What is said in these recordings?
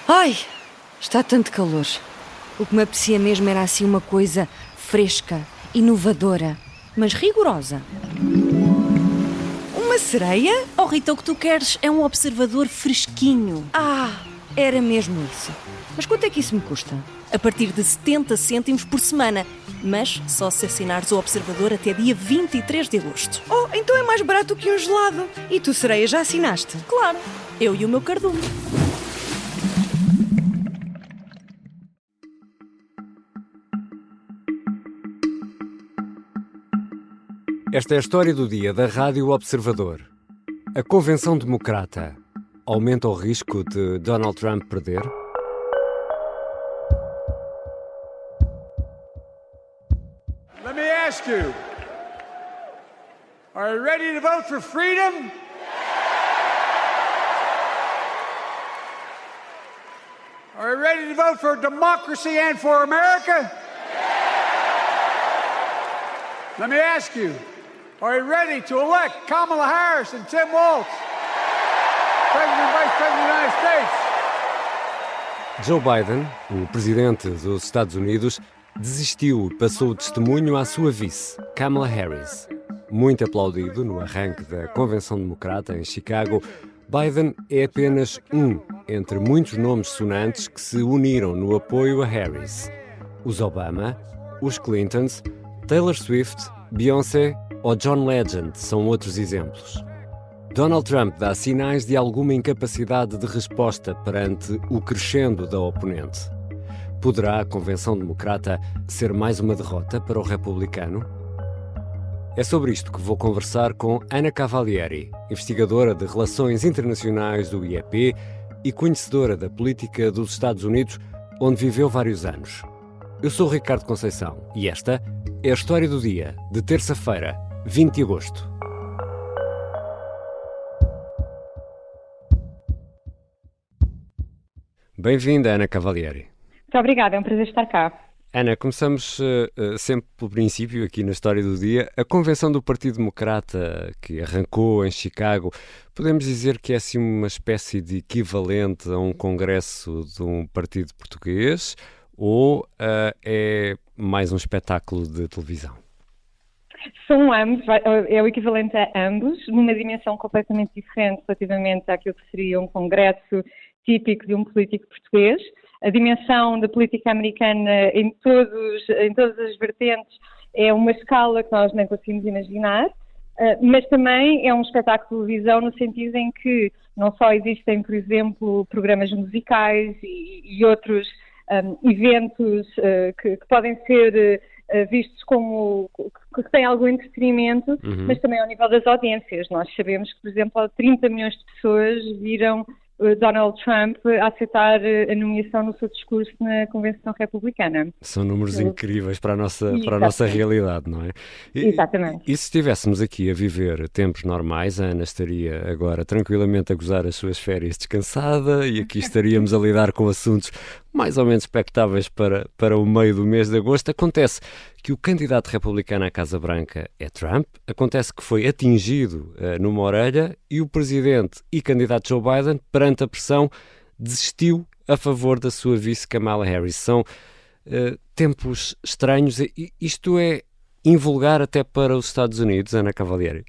Ai, está tanto calor. O que me apetecia mesmo era assim uma coisa fresca, inovadora, mas rigorosa. Uma sereia? Oh Rita, o que tu queres é um observador fresquinho. Ah, era mesmo isso. Mas quanto é que isso me custa? A partir de 70 cêntimos por semana. Mas só se assinares o observador até dia 23 de agosto. Oh, então é mais barato que um gelado. E tu, sereia, já assinaste? Claro, eu e o meu cardume. Esta é a história do dia da Rádio Observador. A Convenção Democrata aumenta o risco de Donald Trump perder? Let me ask you, are you ready to vote for freedom? Are you ready to vote for democracy and for America? Let me ask you, are you ready to elect Kamala Harris and Tim Walz, President and Vice President of the United States? Joe Biden, o presidente dos Estados Unidos, desistiu e passou o testemunho à sua vice, Kamala Harris. Muito aplaudido no arranque da Convenção Democrata em Chicago, Biden é apenas um entre muitos nomes sonantes que se uniram no apoio a Harris. Os Obama, os Clintons, Taylor Swift, Beyoncé ou John Legend são outros exemplos. Donald Trump dá sinais de alguma incapacidade de resposta perante o crescendo da oponente. Poderá a Convenção Democrata ser mais uma derrota para o republicano? É sobre isto que vou conversar com Ana Cavalieri, investigadora de Relações Internacionais do IEP e conhecedora da política dos Estados Unidos, onde viveu vários anos. Eu sou Ricardo Conceição e esta é a história do dia, de terça-feira, 20 de agosto. Bem-vinda, Ana Cavalieri. Muito obrigada, é um prazer estar cá. Ana, começamos sempre pelo princípio, aqui na história do dia. A Convenção do Partido Democrata, que arrancou em Chicago, podemos dizer que é assim uma espécie de equivalente a um congresso de um partido português ou é mais um espetáculo de televisão? São ambos, é o equivalente a ambos, numa dimensão completamente diferente relativamente àquilo que seria um congresso típico de um político português. A dimensão da política americana em todas as vertentes é uma escala que nós nem conseguimos imaginar, mas também é um espetáculo de televisão no sentido em que não só existem, por exemplo, programas musicais e outros eventos que podem ser vistos como que têm algum entretenimento, mas também ao nível das audiências. Nós sabemos que, por exemplo, 30 milhões de pessoas viram Donald Trump a aceitar a nomeação no seu discurso na Convenção Republicana. São números incríveis para a nossa realidade, não é? Exatamente. E se estivéssemos aqui a viver tempos normais, a Ana estaria agora tranquilamente a gozar as suas férias descansada e aqui estaríamos a lidar com assuntos mais ou menos expectáveis para o meio do mês de agosto. Acontece que o candidato republicano à Casa Branca é Trump, acontece que foi atingido numa orelha e o presidente e candidato Joe Biden, perante a pressão, desistiu a favor da sua vice Kamala Harris. São tempos estranhos. Isto é invulgar até para os Estados Unidos, Ana Cavalieri?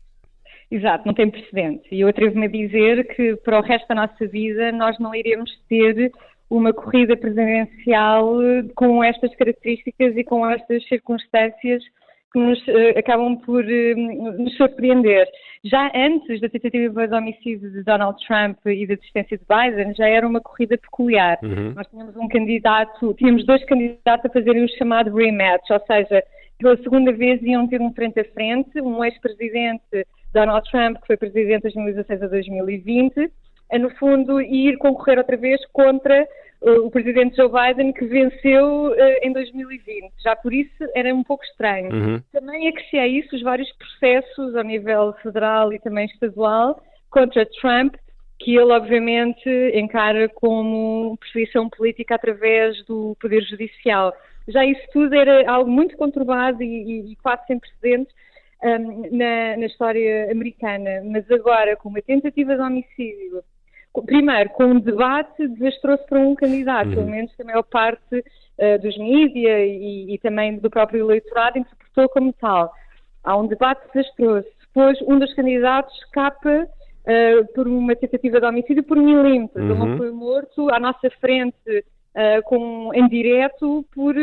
Exato, não tem precedente. E eu atrevo-me a dizer que para o resto da nossa vida nós não iremos ter uma corrida presidencial com estas características e com estas circunstâncias que nos acabam por nos surpreender. Já antes da tentativa de homicídio de Donald Trump e da desistência de Biden, já era uma corrida peculiar. Nós tínhamos dois candidatos a fazerem o chamado rematch, ou seja, pela segunda vez iam ter um frente a frente, um ex-presidente Donald Trump, que foi presidente de 2016 a 2020, a, no fundo, ir concorrer outra vez contra o presidente Joe Biden, que venceu em 2020. Já por isso era um pouco estranho. Também acrescia a isso os vários processos ao nível federal e também estadual contra Trump, que ele obviamente encara como perseguição política através do Poder Judicial. Já isso tudo era algo muito conturbado e quase sem precedentes na história americana, mas agora com uma tentativa de homicídio, primeiro, com um debate desastroso para um candidato, pelo menos a maior parte dos mídias e também do próprio eleitorado interpretou como tal. Há um debate desastroso. Depois, um dos candidatos escapa por uma tentativa de homicídio por milímetros. Ele não foi morto à nossa frente em direto por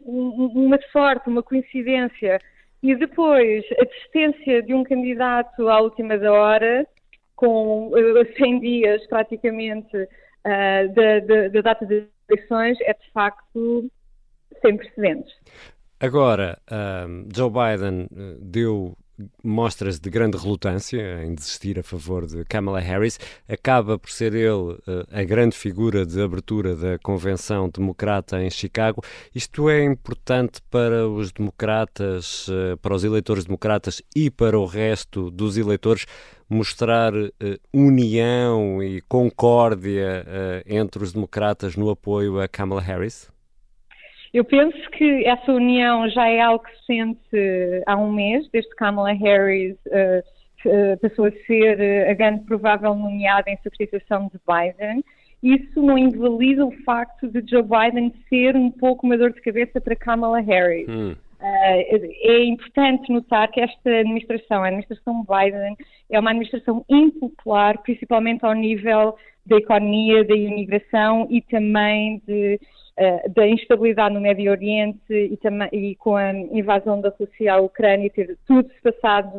uma sorte, uma coincidência. E depois, a desistência de um candidato à última da hora, com 100 dias praticamente da data das eleições, é de facto sem precedentes. Agora, Joe Biden deu mostras de grande relutância em desistir a favor de Kamala Harris. Acaba por ser ele a grande figura de abertura da Convenção Democrata em Chicago. Isto é importante para os democratas, para os eleitores democratas e para o resto dos eleitores, mostrar união e concórdia entre os democratas no apoio a Kamala Harris? Eu penso que essa união já é algo que se sente há um mês, desde que Kamala Harris passou a ser a grande provável nomeada em substituição de Biden. Isso não invalida o facto de Joe Biden ser um pouco uma dor de cabeça para Kamala Harris. É importante notar que esta administração, a administração Biden, é uma administração impopular, principalmente ao nível da economia, da imigração e também da instabilidade no Médio Oriente e com a invasão da Rússia à Ucrânia, ter tudo se passado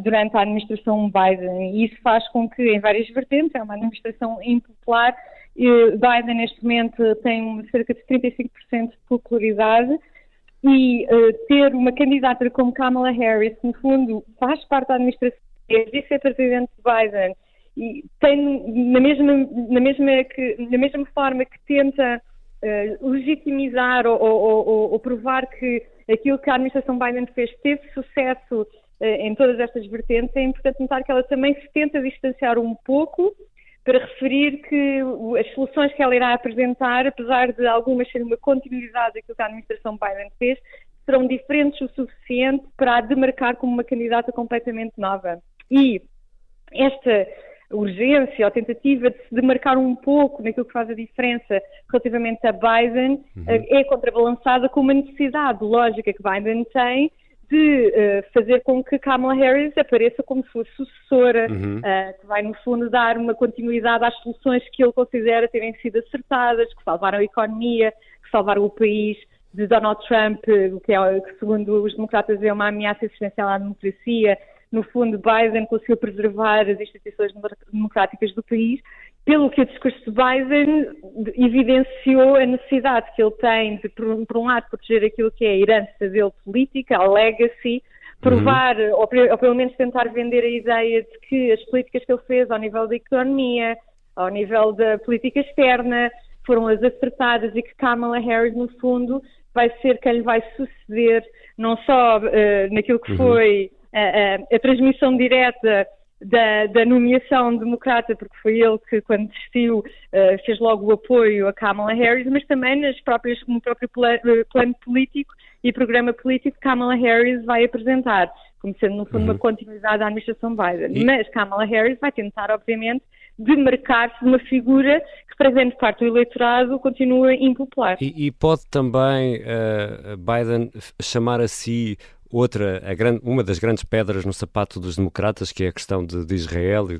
durante a administração Biden. E isso faz com que, em várias vertentes, é uma administração impopular. Biden, neste momento, tem cerca de 35% de popularidade e ter uma candidata como Kamala Harris, que, no fundo, faz parte da administração, é vice-presidente de Biden, e tem, na mesma forma que tenta legitimizar ou provar que aquilo que a administração Biden fez teve sucesso em todas estas vertentes, é importante notar que ela também se tenta distanciar um pouco para referir que as soluções que ela irá apresentar, apesar de algumas serem uma continuidade daquilo que a administração Biden fez, serão diferentes o suficiente para a demarcar como uma candidata completamente nova. E esta urgência ou tentativa de se demarcar um pouco naquilo que faz a diferença relativamente a Biden é contrabalançada com uma necessidade lógica que Biden tem de fazer com que Kamala Harris apareça como sua sucessora, que vai, no fundo, dar uma continuidade às soluções que ele considera terem sido acertadas, que salvaram a economia, que salvaram o país de Donald Trump, que segundo os democratas é uma ameaça existencial à democracia. No fundo, Biden conseguiu preservar as instituições democráticas do país, pelo que o discurso de Biden evidenciou a necessidade que ele tem de, por um lado, proteger aquilo que é a herança dele política, a legacy, provar, ou pelo menos tentar vender a ideia de que as políticas que ele fez ao nível da economia, ao nível da política externa, foram as acertadas e que Kamala Harris, no fundo, vai ser quem lhe vai suceder, não só naquilo que foi a transmissão direta da nomeação democrata, porque foi ele que, quando desistiu, fez logo o apoio a Kamala Harris, mas também no próprio plano político e programa político que Kamala Harris vai apresentar, como sendo, no fundo, uma continuidade da administração Biden. Mas Kamala Harris vai tentar, obviamente, demarcar-se de uma figura que, para grande parte do eleitorado, continua impopular. E pode também Biden chamar a si uma das grandes pedras no sapato dos democratas, que é a questão de Israel e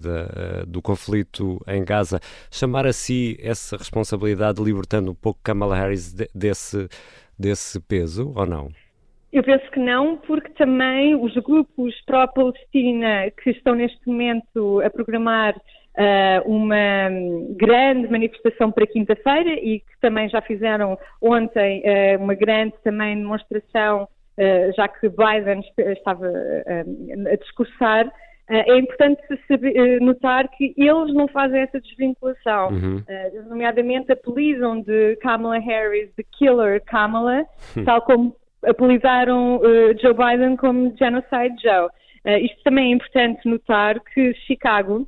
do conflito em Gaza, chamar a si essa responsabilidade, libertando um pouco Kamala Harris desse peso, ou não? Eu penso que não, porque também os grupos pró-Palestina que estão neste momento a programar uma grande manifestação para quinta-feira e que também já fizeram ontem uma grande também demonstração, já que Biden estava a discursar, é importante notar que eles não fazem essa desvinculação. Nomeadamente apelidam de Kamala Harris de Killer Kamala, tal como apelidaram Joe Biden como Genocide Joe. Isto também é importante notar que Chicago,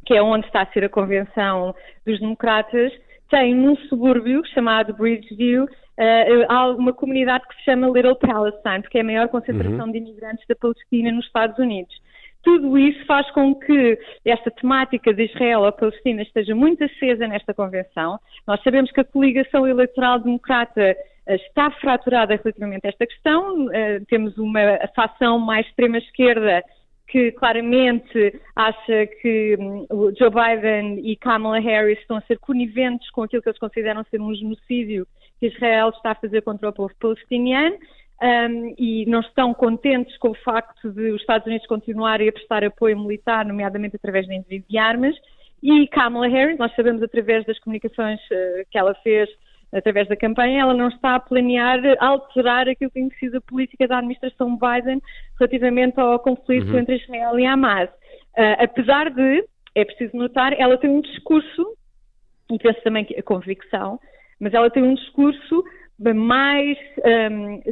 que é onde está a ser a convenção dos democratas, tem num subúrbio chamado Bridgeview há uma comunidade que se chama Little Palestine, porque é a maior concentração de imigrantes da Palestina nos Estados Unidos. Tudo isso faz com que esta temática de Israel ou Palestina esteja muito acesa nesta convenção. Nós sabemos que a coligação eleitoral democrata está fraturada relativamente a esta questão. Temos uma facção mais extrema-esquerda que claramente acha que o Joe Biden e Kamala Harris estão a ser coniventes com aquilo que eles consideram ser um genocídio que Israel está a fazer contra o povo palestiniano. E não estão contentes com o facto de os Estados Unidos continuarem a prestar apoio militar, nomeadamente através da envio de armas. E Kamala Harris, nós sabemos através das comunicações que ela fez, através da campanha, ela não está a planear alterar aquilo que tem sido a política da administração Biden relativamente ao conflito entre Israel e Hamas. Apesar de, é preciso notar, ela tem um discurso, e penso também que a convicção, mas ela tem um discurso mais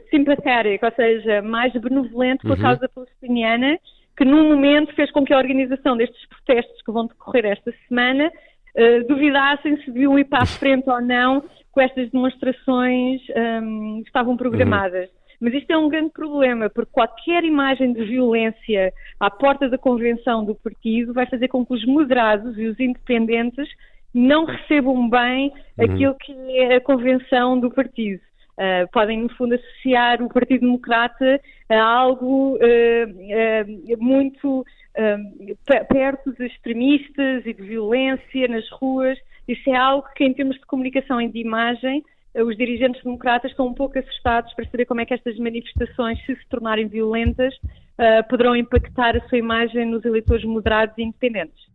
simpatético, ou seja, mais benevolente com a causa palestiniana, que num momento fez com que a organização destes protestos que vão decorrer esta semana duvidassem se deviam ir para a frente ou não com estas demonstrações que estavam programadas. Mas isto é um grande problema, porque qualquer imagem de violência à porta da convenção do partido vai fazer com que os moderados e os independentes não recebam bem aquilo que é a convenção do partido. Podem, no fundo, associar o Partido Democrata a algo muito perto de extremistas e de violência nas ruas. Isso é algo que, em termos de comunicação e de imagem, os dirigentes democratas estão um pouco assustados para saber como é que estas manifestações, se tornarem violentas, poderão impactar a sua imagem nos eleitores moderados e independentes.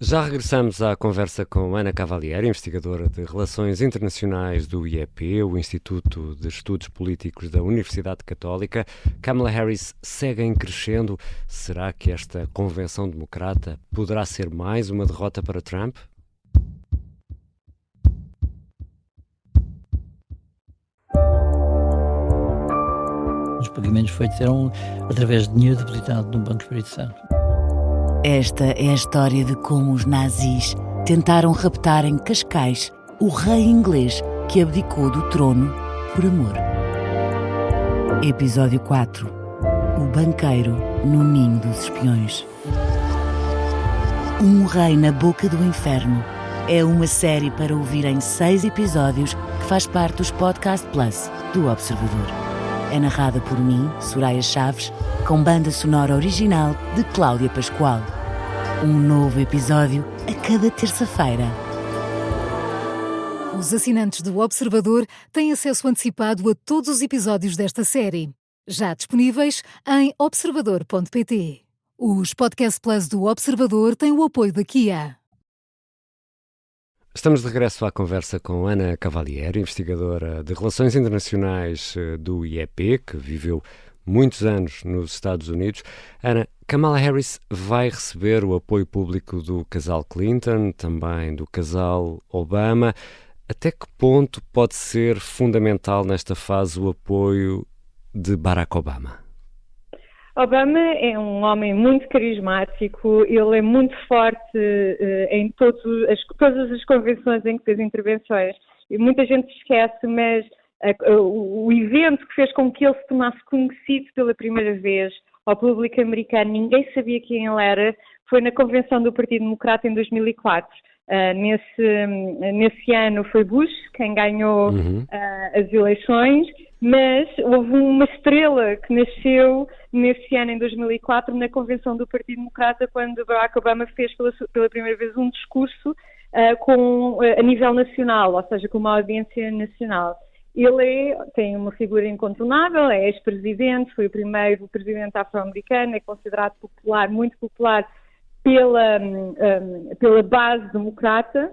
Já regressamos à conversa com Ana Cavalieri, investigadora de Relações Internacionais do IEP, o Instituto de Estudos Políticos da Universidade Católica. Kamala Harris segue em crescendo. Será que esta convenção democrata poderá ser mais uma derrota para Trump? Os pagamentos feitos eram através de dinheiro depositado no Banco Espírito Santo. Esta é a história de como os nazis tentaram raptar em Cascais o rei inglês que abdicou do trono por amor. Episódio 4. O banqueiro no ninho dos espiões. Um rei na boca do inferno é uma série para ouvir em 6 episódios que faz parte dos Podcast Plus do Observador. É narrada por mim, Soraya Chaves, com banda sonora original de Cláudia Pascoal. Um novo episódio a cada terça-feira. Os assinantes do Observador têm acesso antecipado a todos os episódios desta série, já disponíveis em observador.pt. Os Podcast Plus do Observador têm o apoio da Kia. Estamos de regresso à conversa com Ana Cavalieri, investigadora de Relações Internacionais do IEP, que viveu muitos anos nos Estados Unidos. Ana, Kamala Harris vai receber o apoio público do casal Clinton, também do casal Obama. Até que ponto pode ser fundamental nesta fase o apoio de Barack Obama? Obama é um homem muito carismático, ele é muito forte em todas as convenções em que fez intervenções. E muita gente esquece, mas o evento que fez com que ele se tornasse conhecido pela primeira vez ao público americano, ninguém sabia quem ele era, foi na convenção do Partido Democrata em 2004. Nesse ano foi Bush quem ganhou as eleições, mas houve uma estrela que nasceu nesse ano, em 2004, na convenção do Partido Democrata, quando Barack Obama fez pela primeira vez um discurso a nível nacional, ou seja, com uma audiência nacional. Ele tem uma figura incontornável, é ex-presidente, foi o primeiro presidente afro-americano, é considerado popular, muito popular pela base democrata.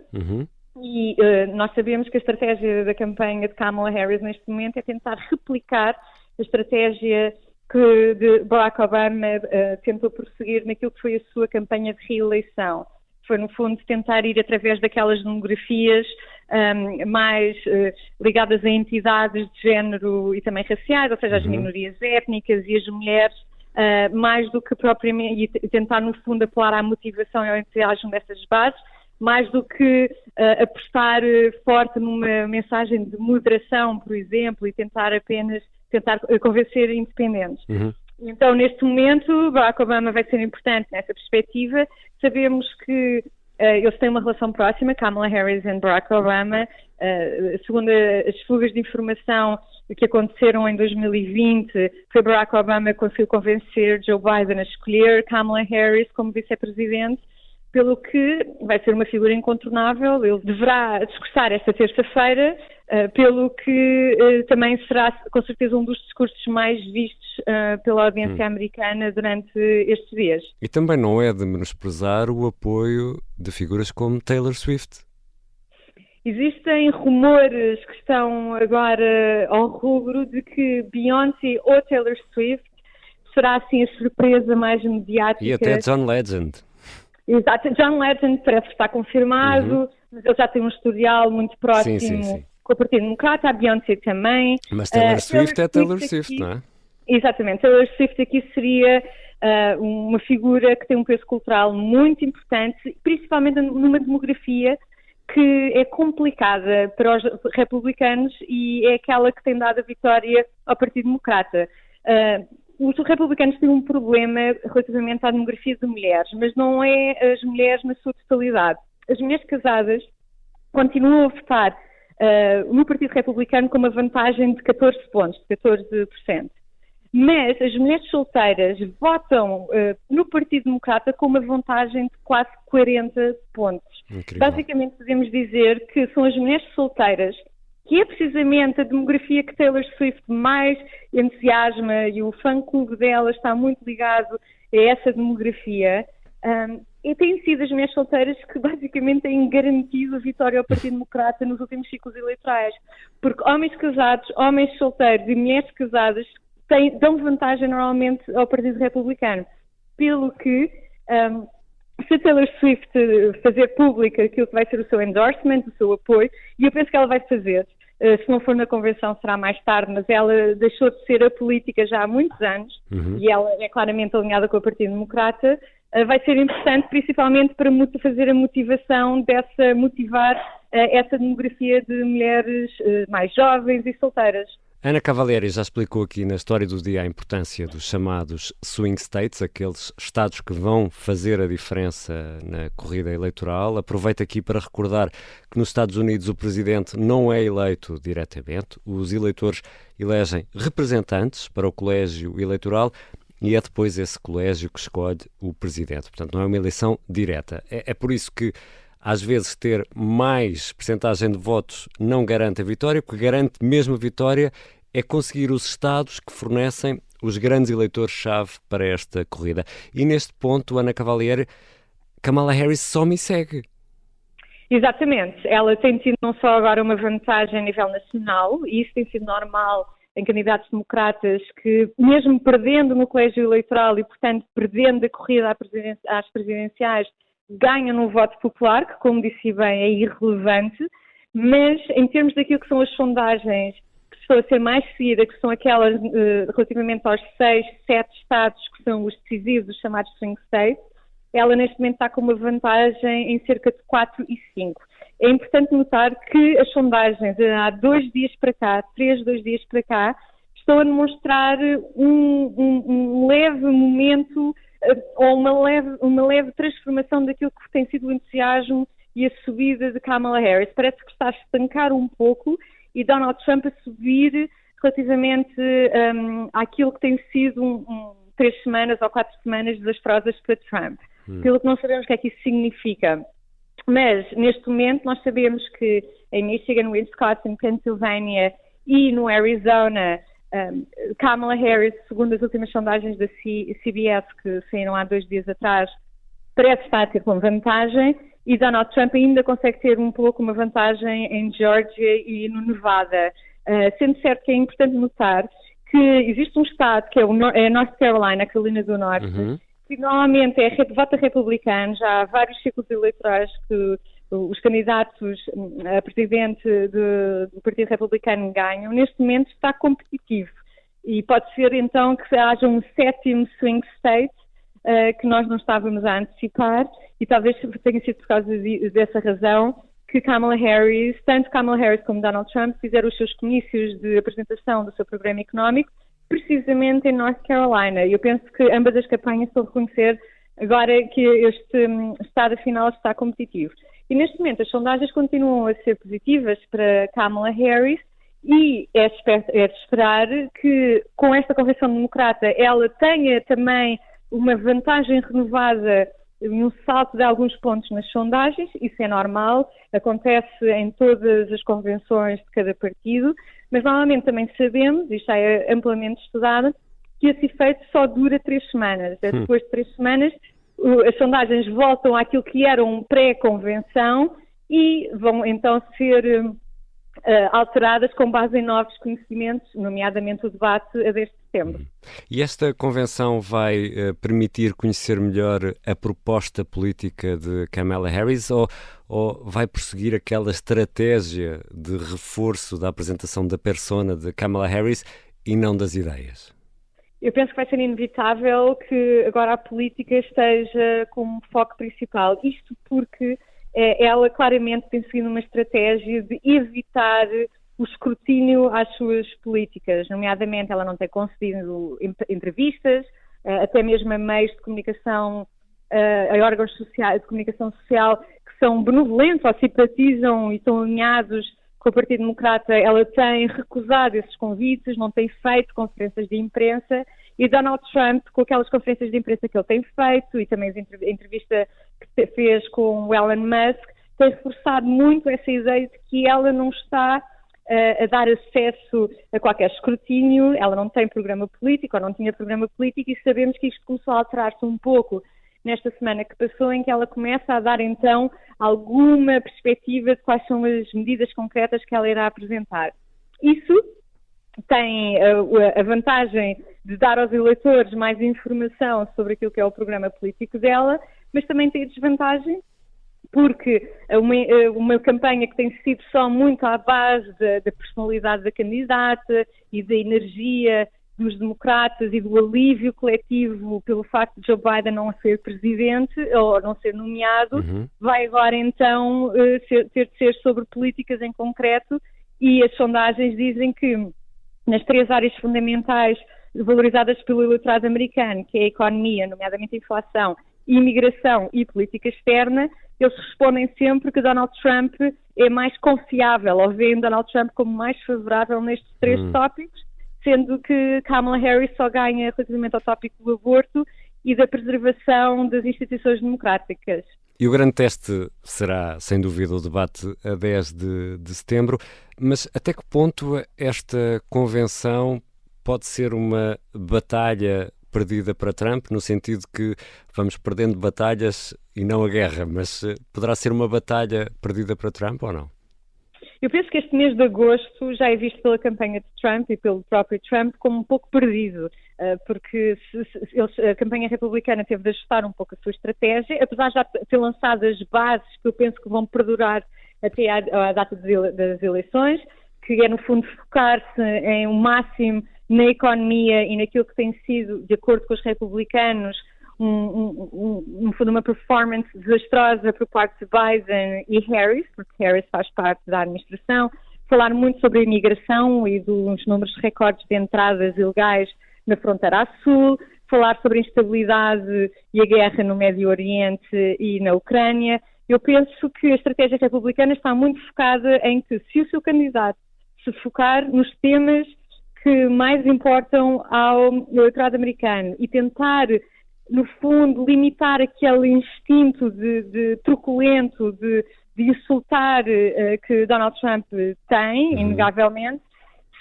E nós sabemos que a estratégia da campanha de Kamala Harris neste momento é tentar replicar a estratégia que Barack Obama tentou prosseguir naquilo que foi a sua campanha de reeleição. Foi, no fundo, tentar ir através daquelas demografias mais ligadas a entidades de género e também raciais, ou seja, as minorias étnicas e as mulheres, mais do que propriamente, e tentar, no fundo, apelar à motivação e ao entusiasmo dessas bases, mais do que apostar forte numa mensagem de moderação, por exemplo, e tentar convencer independentes. Então, neste momento, Barack Obama vai ser importante nessa perspectiva. Sabemos que eles têm uma relação próxima, Kamala Harris e Barack Obama. Segundo as fugas de informação que aconteceram em 2020, foi Barack Obama que conseguiu convencer Joe Biden a escolher Kamala Harris como vice-presidente, pelo que vai ser uma figura incontornável. Ele deverá discursar esta terça-feira, pelo que também será, com certeza, um dos discursos mais vistos pela audiência americana durante estes dias. E também não é de menosprezar o apoio de figuras como Taylor Swift. Existem rumores que estão agora ao rubro de que Beyoncé ou Taylor Swift será assim a surpresa mais mediática. E até John Legend. Exato, John Legend parece que está confirmado, mas ele já tem um historial muito próximo com o Partido Democrata, a Beyoncé também. Mas Taylor Swift é Taylor Swift, aqui, não é? Exatamente, Taylor Swift aqui seria uma figura que tem um peso cultural muito importante, principalmente numa demografia que é complicada para os republicanos e é aquela que tem dado a vitória ao Partido Democrata. Os republicanos têm um problema relativamente à demografia de mulheres, mas não é as mulheres na sua totalidade. As mulheres casadas continuam a votar no Partido Republicano com uma vantagem de 14 pontos, de 14%. Mas as mulheres solteiras votam no Partido Democrata com uma vantagem de quase 40 pontos. Incrível. Basicamente podemos dizer que são as mulheres solteiras, que é precisamente a demografia que Taylor Swift mais entusiasma, e o fã-clube dela está muito ligado a essa demografia, e têm sido as mulheres solteiras que basicamente têm garantido a vitória ao Partido Democrata nos últimos ciclos eleitorais, porque homens casados, homens solteiros e mulheres casadas dão vantagem normalmente ao Partido Republicano, pelo que se a Taylor Swift fazer pública aquilo que vai ser o seu endorsement, o seu apoio, e eu penso que ela vai fazer, se não for na convenção será mais tarde, mas ela deixou de ser a política já há muitos anos, e ela é claramente alinhada com o Partido Democrata, vai ser importante principalmente para fazer a motivação motivar essa demografia de mulheres mais jovens e solteiras. Ana Cavalieri já explicou aqui na História do Dia a importância dos chamados swing states, aqueles estados que vão fazer a diferença na corrida eleitoral. Aproveito aqui para recordar que nos Estados Unidos o presidente não é eleito diretamente. Os eleitores elegem representantes para o colégio eleitoral e é depois esse colégio que escolhe o presidente. Portanto, não é uma eleição direta. É por isso que às vezes ter mais percentagem de votos não garante a vitória, porque garante mesmo a vitória é conseguir os estados que fornecem os grandes eleitores-chave para esta corrida. E neste ponto, Ana Cavalieri, Kamala Harris só me segue. Exatamente. Ela tem tido não só agora uma vantagem a nível nacional, e isso tem sido normal em candidatos democratas que, mesmo perdendo no colégio eleitoral e, portanto, perdendo a corrida às presidenciais, ganham no voto popular, que, como disse bem, é irrelevante, mas em termos daquilo que são as sondagens que estão a ser mais seguidas, que são aquelas relativamente aos 6, 7 estados que são os decisivos, os chamados swing states, ela neste momento está com uma vantagem em cerca de 4 e 5. É importante notar que as sondagens há 2 dias para cá, 2 dias para cá, estão a demonstrar um leve momento ou uma leve transformação daquilo que tem sido o entusiasmo e a subida de Kamala Harris. Parece que está a estancar um pouco e Donald Trump a subir relativamente àquilo que tem sido 3 semanas ou 4 semanas desastrosas para Trump. Pelo que não sabemos o que é que isso significa. Mas, neste momento, nós sabemos que em Michigan, Wisconsin, Pennsylvania e no Arizona, Kamala Harris, segundo as últimas sondagens da CBS que saíram há 2 dias atrás, parece estar a ter uma vantagem, e Donald Trump ainda consegue ter um pouco uma vantagem em Georgia e no Nevada. Sendo certo que é importante notar que existe um estado que é North Carolina, a Carolina do Norte, que normalmente vota republicano. Já há vários ciclos eleitorais que os candidatos a presidente do Partido Republicano ganham. Neste momento está competitivo e pode ser então que haja um 7º swing state que nós não estávamos a antecipar, e talvez tenha sido por causa dessa razão que tanto Kamala Harris como Donald Trump fizeram os seus comícios de apresentação do seu programa económico, precisamente em North Carolina. Eu penso que ambas as campanhas estão a reconhecer agora que este estado final está competitivo. E neste momento as sondagens continuam a ser positivas para Kamala Harris e é de esperar que com esta convenção democrata ela tenha também uma vantagem renovada no salto de alguns pontos nas sondagens. Isso é normal, acontece em todas as convenções de cada partido, mas normalmente também sabemos, e já é amplamente estudado, que esse efeito só dura 3 semanas. Depois de 3 semanas, as sondagens voltam àquilo que eram pré-convenção e vão então ser alteradas com base em novos conhecimentos, nomeadamente o debate a deste setembro. E esta convenção vai permitir conhecer melhor a proposta política de Kamala Harris ou vai prosseguir aquela estratégia de reforço da apresentação da persona de Kamala Harris e não das ideias? Eu penso que vai ser inevitável que agora a política esteja como foco principal. Isto porque ela claramente tem seguido uma estratégia de evitar o escrutínio às suas políticas. Nomeadamente, ela não tem concedido entrevistas, até mesmo a meios de comunicação, a órgãos de comunicação social que são benevolentes ou simpatizam e estão alinhados com o Partido Democrata. Ela tem recusado esses convites, não tem feito conferências de imprensa, e Donald Trump, com aquelas conferências de imprensa que ele tem feito e também a entrevista que fez com o Elon Musk, tem reforçado muito essa ideia de que ela não está a dar acesso a qualquer escrutínio, ela não tem programa político ou não tinha programa político, e sabemos que isto começou a alterar-se um pouco nesta semana que passou, em que ela começa a dar então alguma perspectiva de quais são as medidas concretas que ela irá apresentar. Isso tem a vantagem de dar aos eleitores mais informação sobre aquilo que é o programa político dela, mas também tem a desvantagem porque uma campanha que tem sido só muito à base da personalidade da candidata e da energia dos democratas e do alívio coletivo pelo facto de Joe Biden não ser presidente ou não ser nomeado, vai agora então ter de ser sobre políticas em concreto, e as sondagens dizem que nas 3 áreas fundamentais valorizadas pelo eleitorado americano, que é a economia, nomeadamente a inflação, imigração e política externa, eles respondem sempre que Donald Trump é mais confiável, ou veem Donald Trump como mais favorável nestes 3 tópicos, sendo que Kamala Harris só ganha relativamente ao tópico do aborto e da preservação das instituições democráticas. E o grande teste será, sem dúvida, o debate a 10 de setembro, mas até que ponto esta convenção pode ser uma batalha perdida para Trump, no sentido que vamos perdendo batalhas e não a guerra, mas poderá ser uma batalha perdida para Trump ou não? Eu penso que este mês de agosto já é visto pela campanha de Trump e pelo próprio Trump como um pouco perdido, porque a campanha republicana teve de ajustar um pouco a sua estratégia, apesar de já ter lançado as bases que eu penso que vão perdurar até à data das eleições, que é no fundo focar-se em o máximo na economia e naquilo que tem sido, de acordo com os republicanos, uma performance desastrosa por parte de Biden e Harris, porque Harris faz parte da administração, falar muito sobre a imigração e dos números recordes de entradas ilegais na fronteira a sul, falar sobre a instabilidade e a guerra no Médio Oriente e na Ucrânia. Eu penso que a estratégia republicana está muito focada em que, se o seu candidato se focar nos temas que mais importam ao eleitorado americano e tentar, no fundo, limitar aquele instinto de truculento, de insultar que Donald Trump tem, inegavelmente,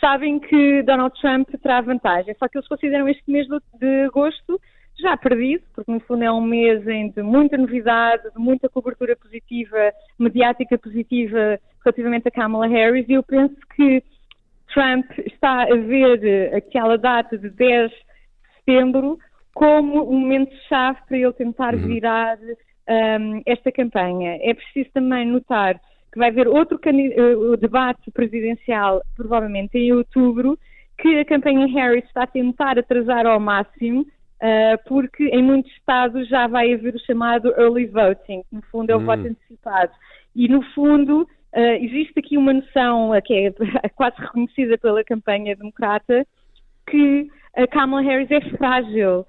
sabem que Donald Trump terá vantagem. Só que eles consideram este mês de agosto já perdido, porque no fundo é um mês de muita novidade, de muita cobertura positiva, mediática positiva relativamente a Kamala Harris, e eu penso que Trump está a ver aquela data de 10 de setembro como um momento-chave para ele tentar virar esta campanha. É preciso também notar que vai haver outro debate presidencial, provavelmente em outubro, que a campanha Harris está a tentar atrasar ao máximo, porque em muitos estados já vai haver o chamado early voting, que no fundo é o voto antecipado. E no fundo existe aqui uma noção que é quase reconhecida pela campanha democrata, que a Kamala Harris é frágil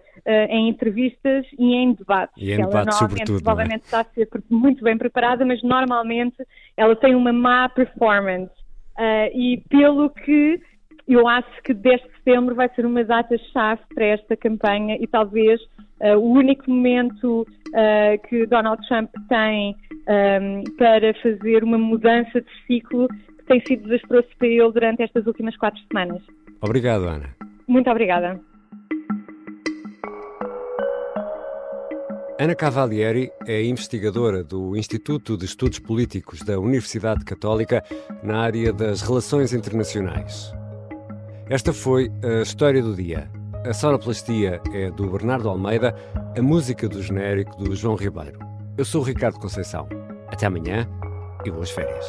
em entrevistas e em debates. E em debates, sobretudo, provavelmente está a ser muito bem preparada, mas normalmente ela tem uma má performance. E pelo que eu acho que 10 de setembro vai ser uma data-chave para esta campanha e talvez o único momento que Donald Trump tem para fazer uma mudança de ciclo que tem sido desastroso para ele durante estas últimas 4 semanas. Obrigado, Ana. Muito obrigada. Ana Cavalieri é investigadora do Instituto de Estudos Políticos da Universidade Católica na área das relações internacionais. Esta foi a História do Dia. A sonoplastia é do Bernardo Almeida, a música do genérico do João Ribeiro. Eu sou o Ricardo Conceição. Até amanhã e boas férias.